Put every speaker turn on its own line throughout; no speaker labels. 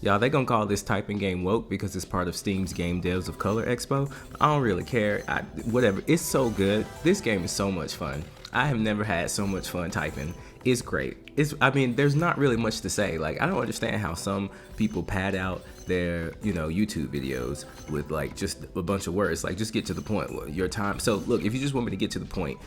Y'all, they gonna call this typing game woke because it's part of Steam's Game Devs of Color Expo. I don't really care. Whatever. It's so good. This game is so much fun. I have never had so much fun typing. It's great. I mean, there's not really much to say. Like, I don't understand how some people pad out their, YouTube videos with like just a bunch of words. Like, just get to the point. Your time. So look, if you just want me to get to the point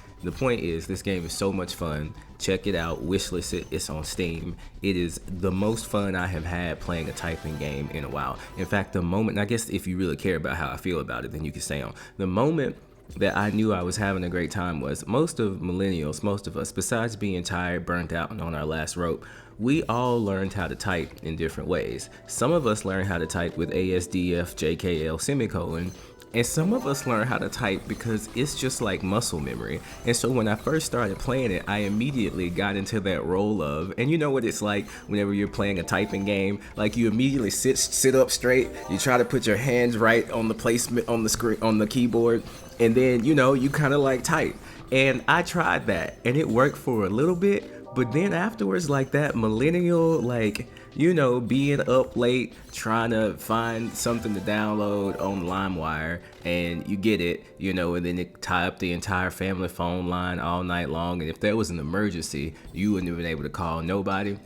is this game is so much fun. Check it out. Wishlist it. It's on Steam. It is the most fun I have had playing a typing game in a while. In fact, the moment, I guess if you really care about how I feel about it, then you can stay on. The moment that I knew I was having a great time was most of millennials, most of us, besides being tired, burnt out, and on our last rope, we all learned how to type in different ways. Some of us learned how to type with ASDF, JKL, semicolon, and some of us learn how to type because it's just like muscle memory. And so when I first started playing it, I immediately got into that role of, and you know what it's like whenever you're playing a typing game, like you immediately sit up straight, you try to put your hands right on the placement on the screen, on the keyboard, and then, you kind of like type. And I tried that and it worked for a little bit, but then afterwards, like that millennial, like, being up late, trying to find something to download on LimeWire, and you get it, and then it tie up the entire family phone line all night long. And if there was an emergency, you wouldn't have been able to call nobody.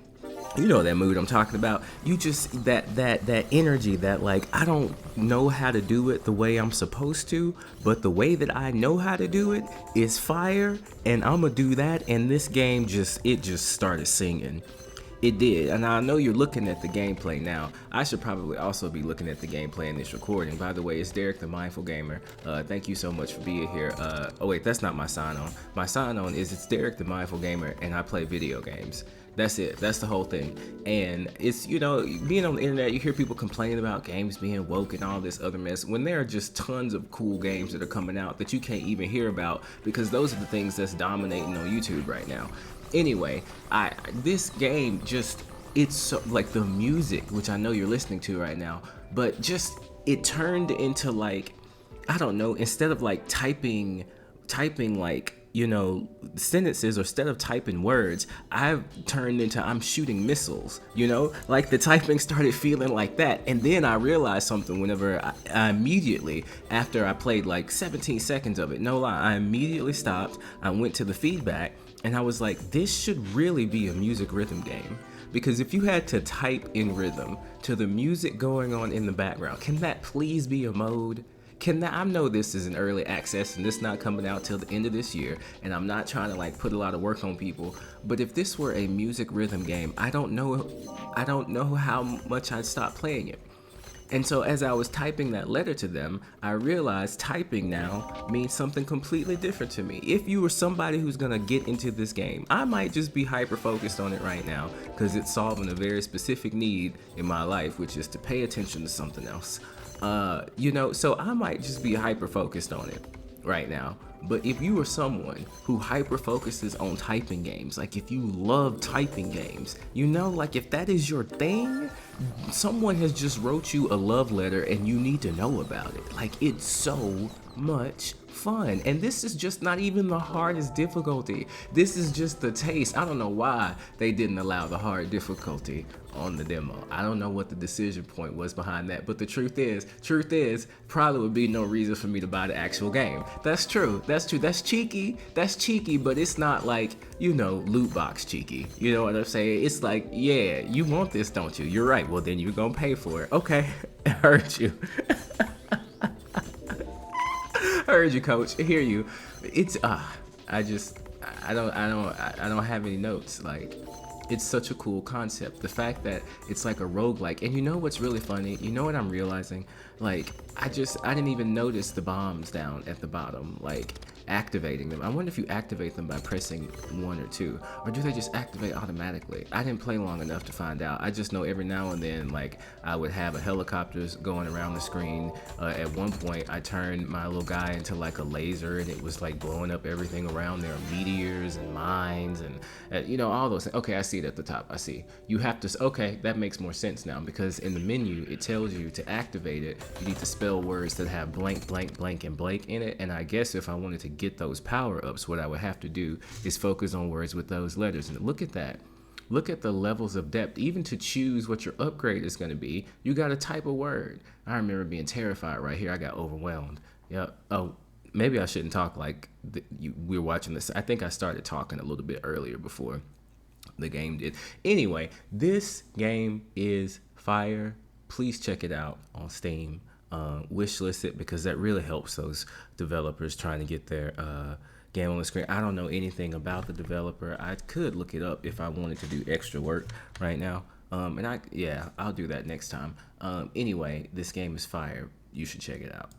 You know that mood I'm talking about. You just, that energy that like, I don't know how to do it the way I'm supposed to, but the way that I know how to do it is fire, and I'm gonna do that. And this game just started singing. It did. And I know you're looking at the gameplay now. I should probably also be looking at the gameplay in this recording. By the way, it's Derek the Mindful Gamer. Thank you so much for being here. Oh wait, that's not my sign on. My sign on is it's Derek the Mindful Gamer, and I play video games. That's it. That's the whole thing. And it's, being on the internet, you hear people complaining about games being woke and all this other mess, when there are just tons of cool games that are coming out that you can't even hear about, because those are the things that's dominating on YouTube right now. Anyway, this game just, it's so, like the music, which I know you're listening to right now, but just, it turned into like, I don't know, instead of like typing like, sentences, or instead of typing words, I've turned into I'm shooting missiles, like the typing started feeling like that. And then I realized something whenever I immediately, after I played like 17 seconds of it, no lie, I immediately stopped, I went to the feedback, and I was like, this should really be a music rhythm game. Because if you had to type in rhythm to the music going on in the background, can that please be a mode? I know this is an early access and this not coming out till the end of this year, and I'm not trying to like put a lot of work on people, but if this were a music rhythm game, I don't know how much I'd stop playing it. And so as I was typing that letter to them, I realized typing now means something completely different to me. If you were somebody who's gonna get into this game, I might just be hyper focused on it right now because it's solving a very specific need in my life, which is to pay attention to something else. So I might just be hyper focused on it right now. But if you are someone who hyper focuses on typing games, like if you love typing games, like if that is your thing, someone has just wrote you a love letter and you need to know about it. Like, it's so much fun. And this is just not even the hardest difficulty. This is just the taste. I don't know why they didn't allow the hard difficulty on the demo. I don't know what the decision point was behind that, but the truth is, probably would be no reason for me to buy the actual game. That's true. That's cheeky, but it's not like, loot box cheeky. You know what I'm saying? It's like, yeah, you want this, don't you? You're right. Well, then you're gonna pay for it. Okay, I heard you. Heard you, coach. I hear you. It's I don't have any notes. Like, it's such a cool concept. The fact that it's like a roguelike. And you know what's really funny? You know what I'm realizing? Like, I didn't even notice the bombs down at the bottom, like activating them. I wonder if you activate them by pressing 1 or 2, or do they just activate automatically? I didn't play long enough to find out. I just know every now and then, like, I would have a helicopters going around the screen. At one point, I turned my little guy into like a laser, and it was like blowing up everything around. There are meteors and mines and all those things. Okay, I see it at the top. I see. You have to. Okay, that makes more sense now, because in the menu it tells you to activate it, you need to spell words that have blank, blank, blank, and blank in it. And I guess if I wanted to get those power-ups, what I would have to do is focus on words with those letters. And look at that. Look at the levels of depth. Even to choose what your upgrade is going to be, you got to type a word. I remember being terrified right here. I got overwhelmed. Yep. Oh, maybe I shouldn't talk like we were watching this. I think I started talking a little bit earlier before the game did. Anyway, this game is fire. Please check it out on Steam. Wishlist it because that really helps those developers trying to get their game on the screen. I don't know anything about the developer. I could look it up if I wanted to do extra work right now. I'll do that next time. Anyway, this game is fire. You should check it out.